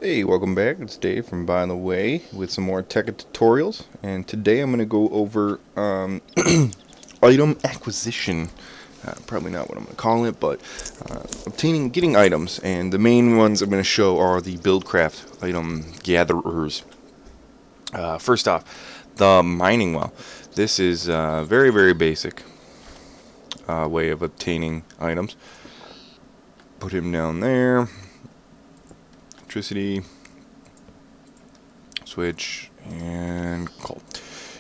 Hey, welcome back. It's Dave from By the Way with some more Tekkit tutorials, and today I'm going to go over item acquisition. Probably not what I'm going to call it, but getting items. And the main ones I'm going to show are the Buildcraft item gatherers. First off, the mining well. This is a very, very basic way of obtaining items. Put him down there. Electricity, switch, and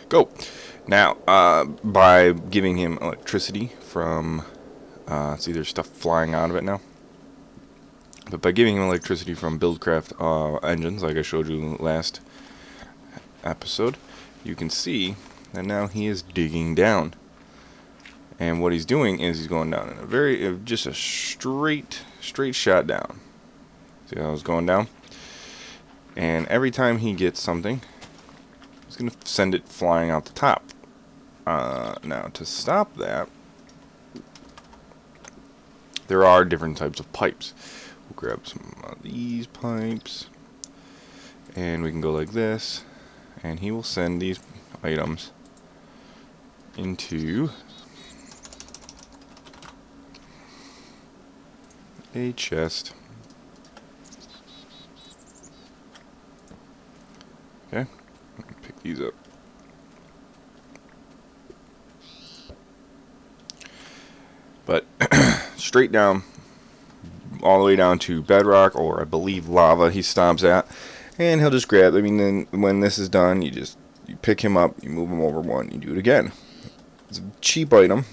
go. Now, by giving him electricity from, it's either stuff flying out of it now, but by giving him electricity from Buildcraft engines, like I showed you last episode, you can see that now he is digging down. And what he's doing is he's going down in just a straight shot down. See how it's going down? And every time he gets something, he's going to send it flying out the top. Now, to stop that, there are different types of pipes. We'll grab some of these pipes, and we can go like this, and he will send these items into a chest. Okay, pick these up. But straight down, all the way down to bedrock, or I believe lava, he stops at, and he'll just grab. Then when this is done, you pick him up, you move him over one, you do it again. It's a cheap item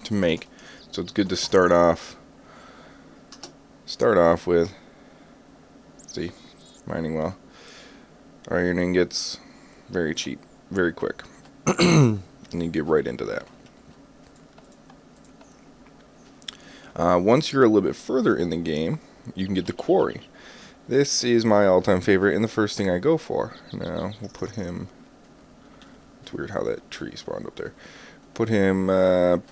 to make, so it's good to start off with. See. Mining well. Iron ingots, very cheap, very quick. And you get right into that. Once you're a little bit further in the game, you can get the quarry. This is my all-time favorite and the first thing I go for. Now, we'll put him... It's weird how that tree spawned up there. Put him right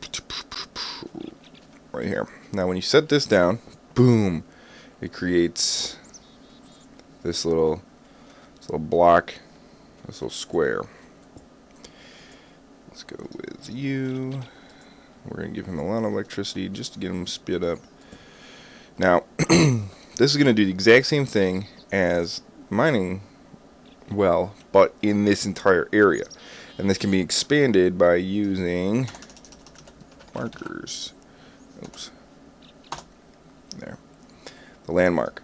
here. Now, when you set this down, boom, it creates this little block, this little square. Let's go with you. We're going to give him a lot of electricity just to get him sped up. Now, this is going to do the exact same thing as mining well, but in this entire area. And this can be expanded by using markers. Oops. There. The landmark.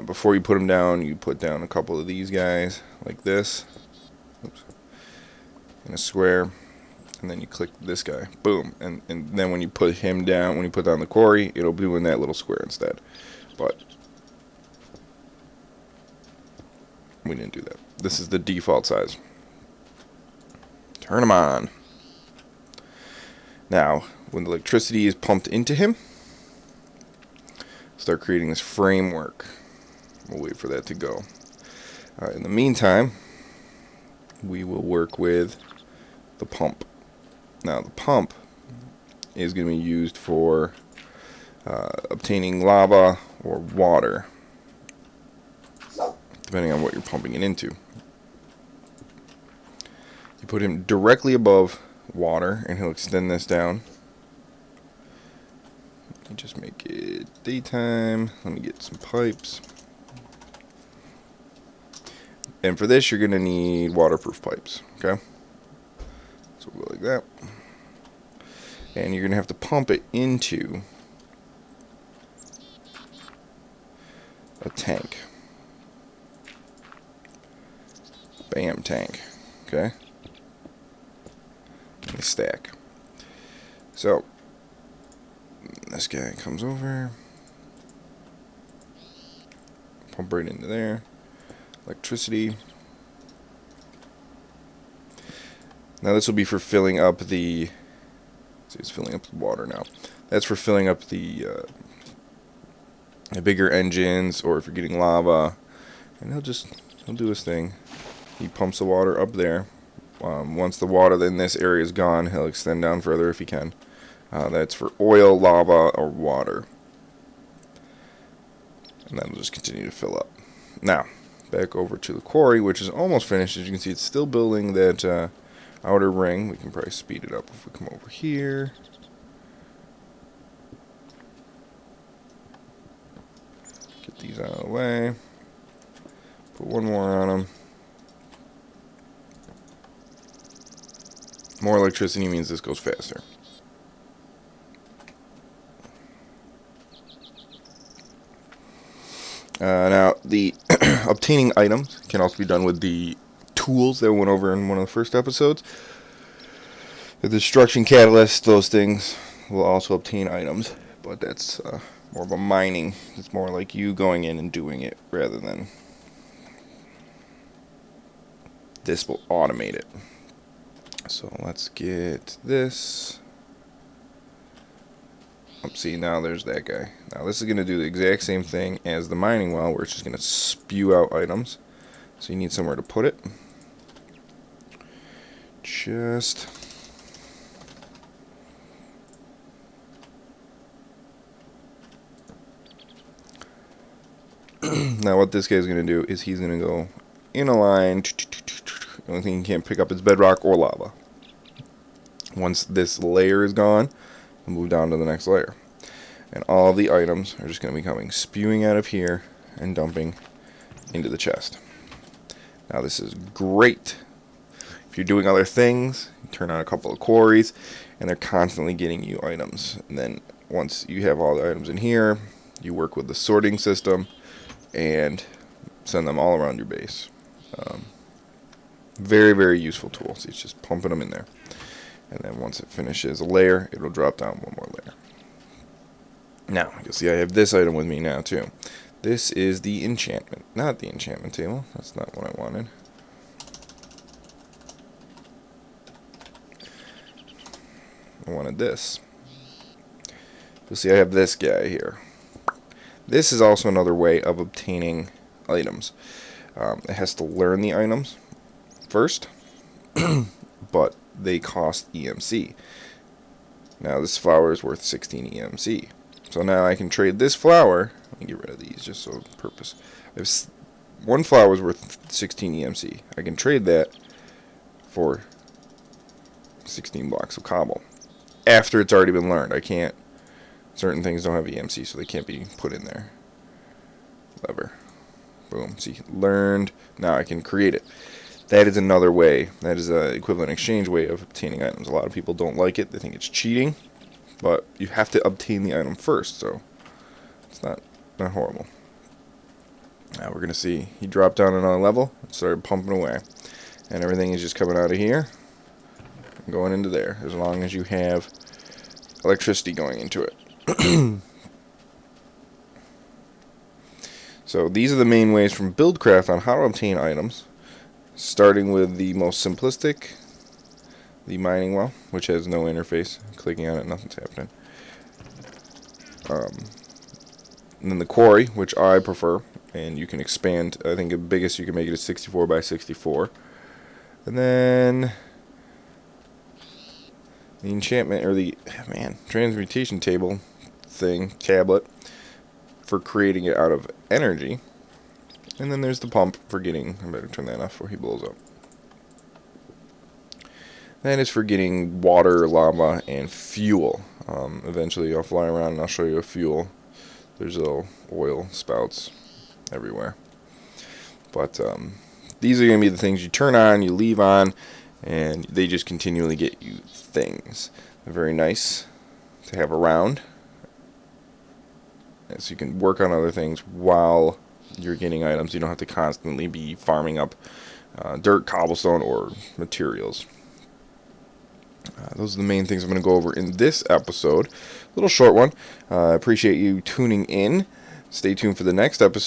Before you put them down, you put down a couple of these guys, like this. Oops. In a square. And then you click this guy. Boom. And then when you put him down, when you put down the quarry, it'll be in that little square instead. But we didn't do that. This is the default size. Turn him on. Now, when the electricity is pumped into him, start creating this framework. We'll wait for that to go. In the meantime, we will work with the pump. Now, the pump is going to be used for obtaining lava or water, depending on what you're pumping it into. You put him directly above water, and he'll extend this down. You just make it daytime. Let me get some pipes. And for this, you're going to need waterproof pipes, okay? So we'll go like that. And you're going to have to pump it into a tank. Bam, tank. Okay? And a stack. So, this guy comes over. Pump right into there. Electricity. Now this will be for filling up the... See, it's filling up the water now. That's for filling up the bigger engines, or if you're getting lava. And he'll do his thing. He pumps the water up there. Once the water in this area is gone, he'll extend down further if he can. That's for oil, lava, or water. And that'll just continue to fill up. Now, back over to the quarry, which is almost finished. As you can see, it's still building that outer ring. We can probably speed it up if we come over here. Get these out of the way. Put one more on them. More electricity means this goes faster. Now, the obtaining items can also be done with the tools that we went over in one of the first episodes. The destruction catalyst, those things will also obtain items, but that's more of a mining. It's more like you going in and doing it rather than this will automate it. So let's get this. See, now there's that guy. Now this is going to do the exact same thing as the mining well, where it's just going to spew out items. So you need somewhere to put it. Just now what this guy's going to do is he's going to go in a line. The only thing he can't pick up is bedrock or lava. Once this layer is gone, we'll move down to the next layer. And all the items are just going to be coming spewing out of here and dumping into the chest. Now this is great if you're doing other things. You turn on a couple of quarries and they're constantly getting you items. And then once you have all the items in here, you work with the sorting system and send them all around your base. Very, very useful tool. So it's just pumping them in there. And then once it finishes a layer, it'll drop down one more layer. Now, you'll see I have this item with me now, too. This is the enchantment. Not the enchantment table. That's not what I wanted. I wanted this. You'll see I have this guy here. This is also another way of obtaining items. It has to learn the items first, but they cost EMC. Now this flower is worth 16 EMC. So now I can trade this flower. Let me get rid of these just so purpose. If one flower is worth 16 EMC, I can trade that for 16 blocks of cobble. After it's already been learned. I can't. Certain things don't have EMC, so they can't be put in there. Lever. Boom. See, learned. Now I can create it. That is another way. That is an equivalent exchange way of obtaining items. A lot of people don't like it. They think it's cheating. But you have to obtain the item first, so it's not horrible. Now we're going to see he dropped down another level and started pumping away. And everything is just coming out of here and going into there, as long as you have electricity going into it. So these are the main ways from Buildcraft on how to obtain items. Starting with the most simplistic, the mining well, which has no interface. Clicking on it, nothing's happening. And then the quarry, which I prefer, and you can expand. I think the biggest you can make it is 64 by 64. And then the enchantment, or the transmutation table tablet for creating it out of energy. And then there's the pump for getting, I better turn that off before he blows up. That is for getting water, lava, and fuel. Eventually I'll fly around and I'll show you a fuel. There's little oil spouts everywhere. But these are going to be the things you turn on, you leave on, and they just continually get you things. They're very nice to have around. And so you can work on other things while you're getting items. You don't have to constantly be farming up dirt, cobblestone, or materials. Those are the main things I'm going to go over in this episode. A little short one. I appreciate you tuning in. Stay tuned for the next episode.